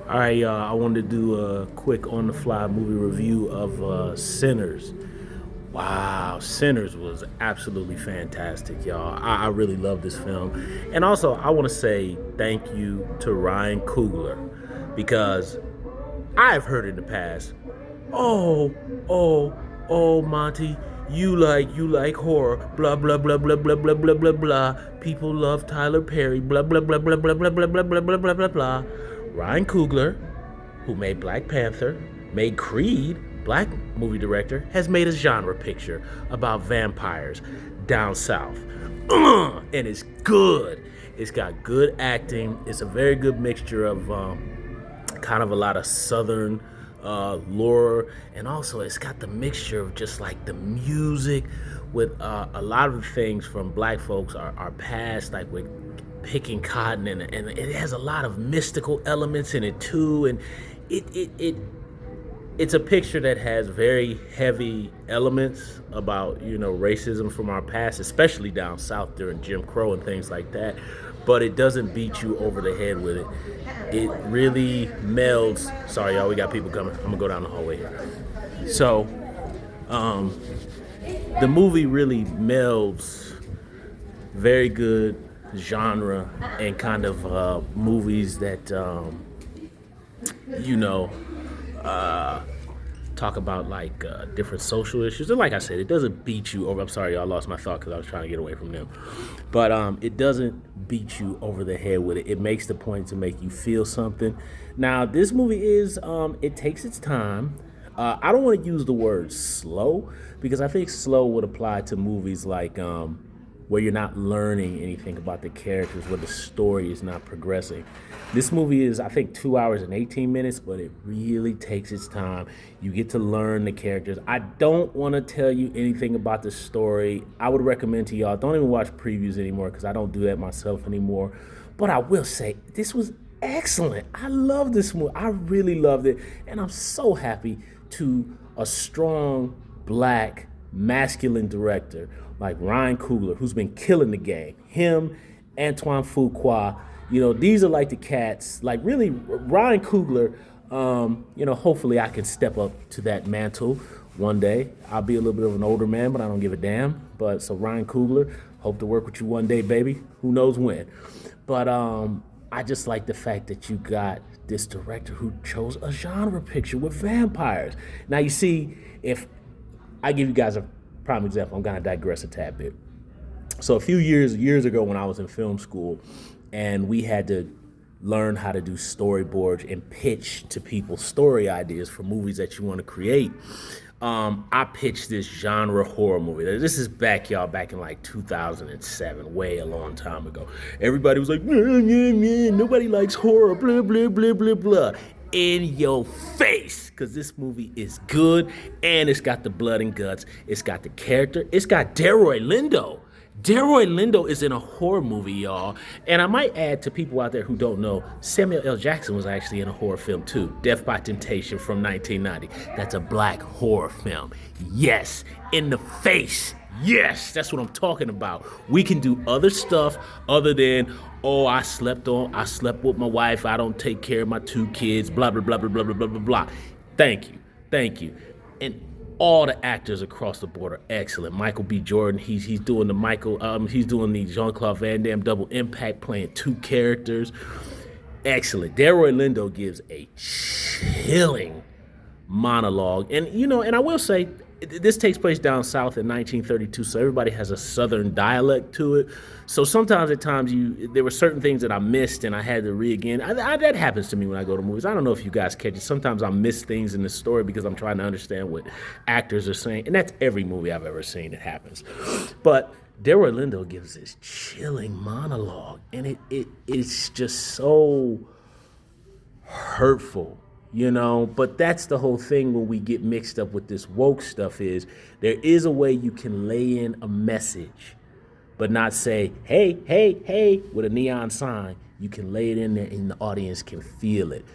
All right, y'all. I wanted to do a quick on the fly movie review of Sinners. Wow, Sinners was absolutely fantastic, y'all. I really love this film. And also, I want to say thank you to Ryan Coogler because I've heard in the past, oh, oh, oh, Monty, you like horror, blah blah blah blah blah blah blah blah blah. People love Tyler Perry, blah blah blah blah blah blah blah blah blah blah blah blah blah. Ryan Coogler, who made Black Panther, made Creed, black movie director, has made a genre picture about vampires down south. And it's good. It's got good acting. It's a very good mixture of kind of a lot of southern lore, and also it's got the mixture of just like the music with a lot of the things from black folks are past, like with picking cotton, and it has a lot of mystical elements in it too, and it it's a picture that has very heavy elements about racism from our past, especially down south during Jim Crow and things like that. But it doesn't beat you over the head with it. It really melds. Sorry, y'all, we got people coming. I'm gonna go down the hallway here. So, the movie really melds very good genre and kind of movies that you know talk about like different social issues. And like I said, it doesn't beat you over. I'm sorry, y'all, lost my thought because I was trying to get away from them. But it doesn't beat you over the head with it. It makes the point to make you feel something. Now, this movie is it takes its time. I don't want to use the word slow because I think slow would apply to movies like where you're not learning anything about the characters, where the story is not progressing. This movie is, I think, 2 hours and 18 minutes, but it really takes its time. You get to learn the characters. I don't want to tell you anything about the story. I would recommend to y'all, don't even watch previews anymore because I don't do that myself anymore. But I will say, this was excellent. I love this movie. I really loved it. And I'm so happy to a strong, black, masculine director like Ryan Coogler, who's been killing the game. Him, Antoine Fuqua, these are like the cats. Like really, Ryan Coogler. Hopefully I can step up to that mantle one day. I'll be a little bit of an older man, but I don't give a damn. But so Ryan Coogler, hope to work with you one day, baby. Who knows when? But I just like the fact that you got this director who chose a genre picture with vampires. Now you see, if I give you guys a prime example, I'm gonna digress a tad bit. So a few years ago when I was in film school and we had to learn how to do storyboards and pitch to people story ideas for movies that you want to create, I pitched this genre horror movie. This is back in like 2007, way a long time ago. Everybody was like, nobody likes horror, blah, blah, blah, blah, blah. In your face, because this movie is good and it's got the blood and guts. It's got the character. It's got Delroy Lindo. Delroy Lindo is in a horror movie, y'all. And I might add to people out there who don't know, Samuel L. Jackson was actually in a horror film too, Death by Temptation from 1990. That's a black horror film. Yes, in the face. Yes, that's what I'm talking about. We can do other stuff other than, oh, I slept with my wife, I don't take care of my two kids, blah, blah, blah, blah, blah, blah, blah, blah, blah. Thank you. And all the actors across the board are excellent. Michael B. Jordan, he's doing the Jean-Claude Van Damme double impact, playing two characters. Excellent. Delroy Lindo gives a chilling monologue. And I will say, this takes place down south in 1932, so everybody has a southern dialect to it. So sometimes at times there were certain things that I missed and I had to again. That happens to me when I go to movies. I don't know if you guys catch it. Sometimes I miss things in the story because I'm trying to understand what actors are saying. And that's every movie I've ever seen. It happens. But Delroy Lindo gives this chilling monologue, and it's just so hurtful. But that's the whole thing when we get mixed up with this woke stuff is there is a way you can lay in a message, but not say, hey, hey, hey, with a neon sign. You can lay it in there and the audience can feel it.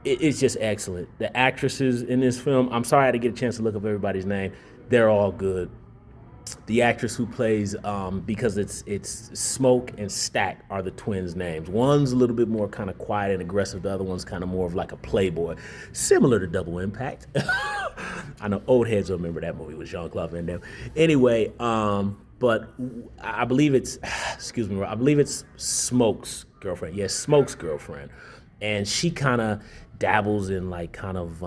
It's just excellent. The actresses in this film, I'm sorry I didn't get a chance to look up everybody's name. They're all good. the actress who plays, because it's Smoke and Stack are the twins' names. One's a little bit more kind of quiet and aggressive. The other one's kind of more of like a playboy, similar to Double Impact. I know old heads will remember that movie with Jean-Claude Van Damme. Anyway, but I believe it's, excuse me, I believe it's Smoke's girlfriend. Yes, Smoke's girlfriend, and she kind of dabbles in like kind of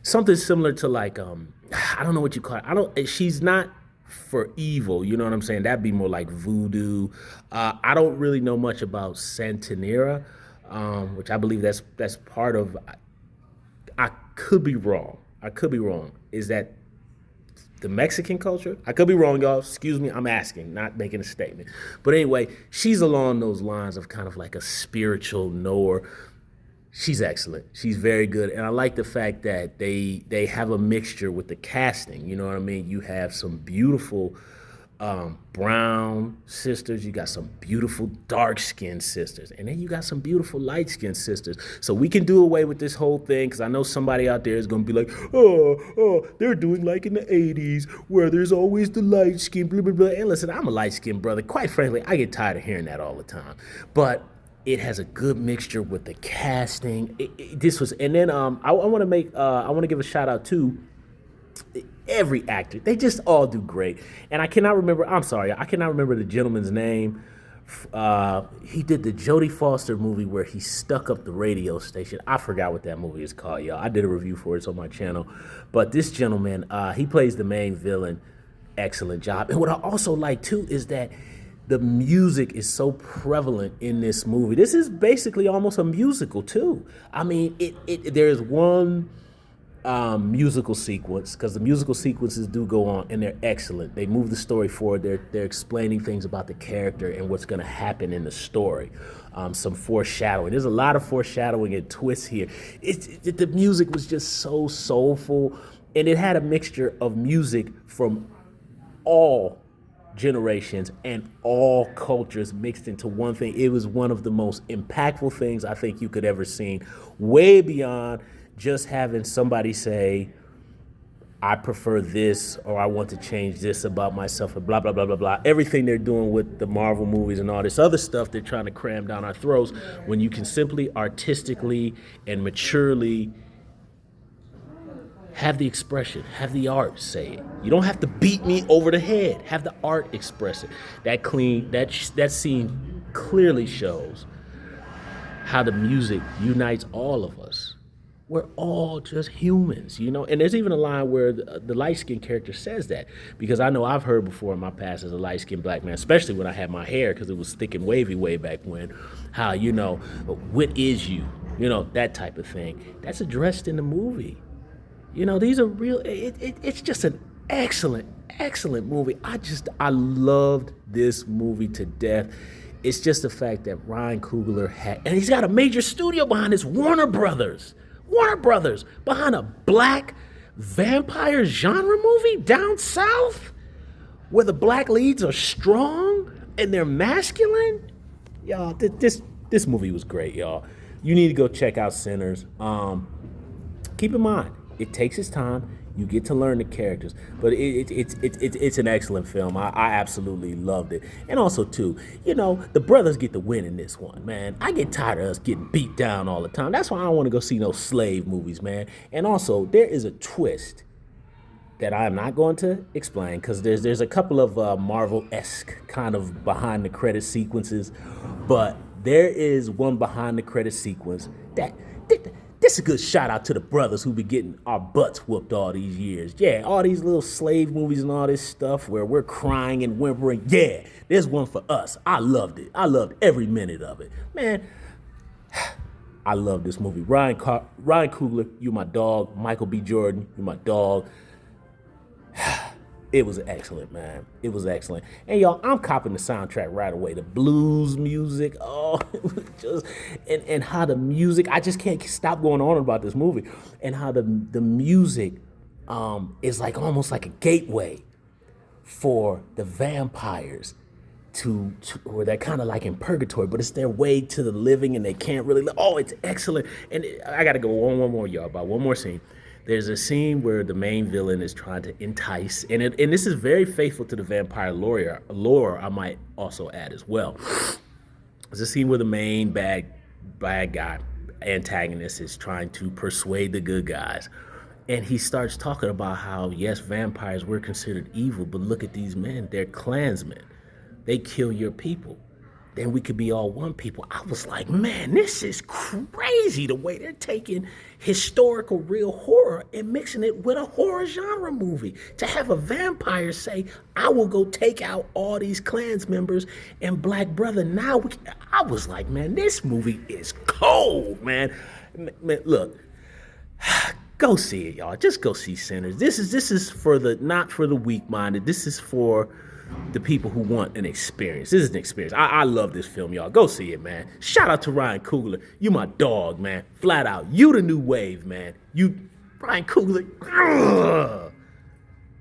something similar to like I don't know what you call it. I don't. She's not for evil. You know what I'm saying? That'd be more like voodoo. I don't really know much about Santanera, which I believe that's part of. I could be wrong. I could be wrong. Is that the Mexican culture? I could be wrong, y'all. Excuse me. I'm asking, not making a statement. But anyway, she's along those lines of kind of like a spiritual knower. She's excellent. She's very good, and I like the fact that they have a mixture with the casting. You know what I mean? You have some beautiful brown sisters. You got some beautiful dark-skinned sisters, and then you got some beautiful light-skinned sisters. So we can do away with this whole thing, because I know somebody out there is going to be like, oh, they're doing like in the 80s where there's always the light skin, blah, blah, blah. And listen, I'm a light-skinned brother. Quite frankly, I get tired of hearing that all the time. But it has a good mixture with the casting. And then I want to give a shout out to every actor. They just all do great. And I cannot remember the gentleman's name. He did the Jodie Foster movie where he stuck up the radio station. I forgot what that movie is called, y'all. I did a review for it. It's on my channel. But this gentleman, he plays the main villain. Excellent job. And what I also like too is that the music is so prevalent in this movie. This is basically almost a musical too. I mean, there's one musical sequence, because the musical sequences do go on, and they're excellent. They move the story forward. They're explaining things about the character and what's going to happen in the story. Some foreshadowing. There's a lot of foreshadowing and twists here. The music was just so soulful, and it had a mixture of music from all generations and all cultures mixed into one thing. It was one of the most impactful things I think you could ever seen, way beyond just having somebody say, I prefer this, or I want to change this about myself, and blah, blah, blah, blah, blah. Everything they're doing with the Marvel movies and all this other stuff they're trying to cram down our throats, when you can simply artistically and maturely have the expression, have the art say it. You don't have to beat me over the head. Have the art express it. That scene clearly shows how the music unites all of us. We're all just humans, you know? And there's even a line where the light-skinned character says that, because I know I've heard before in my past as a light-skinned black man, especially when I had my hair, because it was thick and wavy way back when, how, you know, what is you? You know, that type of thing. That's addressed in the movie. You know, these are real. It's just an excellent movie. I loved this movie to death. It's just the fact that Ryan Coogler and he's got a major studio behind this, Warner Brothers, behind a black vampire genre movie down south, where the black leads are strong and they're masculine. Y'all, this movie was great, y'all. You need to go check out Sinners. Keep in mind, it takes its time. You get to learn the characters, but it's an excellent film. I absolutely loved it. And also, too, you know, the brothers get the win in this one, man. I get tired of us getting beat down all the time. That's why I don't want to go see no slave movies, man. And also, there is a twist that I am not going to explain, because there's a couple of Marvel-esque kind of behind-the-credit sequences, but there is one behind-the-credit sequence that... This is a good shout out to the brothers who be getting our butts whooped all these years. Yeah, all these little slave movies and all this stuff where we're crying and whimpering. Yeah, there's one for us. I loved it. I loved every minute of it. Man, I love this movie. Ryan Coogler, you my dog. Michael B. Jordan, you my dog. It was excellent, man. It was excellent. And y'all, I'm copping the soundtrack right away. The blues music, oh, it was just, and how the music, I just can't stop going on about this movie. And how the music is like almost like a gateway for the vampires to or they're kind of like in purgatory, but it's their way to the living, and they can't really, oh, it's excellent. And I got to go one more, y'all, about one more scene. There's a scene where the main villain is trying to entice, and this is very faithful to the vampire lore, I might also add as well. There's a scene where the main bad guy antagonist is trying to persuade the good guys. And he starts talking about how, yes, vampires were considered evil, but look at these men. They're Klansmen. They kill your people. Then we could be all one people. I was like, man, this is crazy the way they're taking historical real horror and mixing it with a horror genre movie. To have a vampire say, I will go take out all these Klans members and Black Brother. I was like, man, this movie is cold, man. Man, look, go see it, y'all. Just go see Sinners. This is for the not for the weak-minded. This is for the people who want an experience. This is an experience. I love this film, y'all. Go see it, man. Shout out to Ryan Coogler. You my dog, man. Flat out. You the new wave, man. You, Ryan Coogler.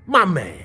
My man.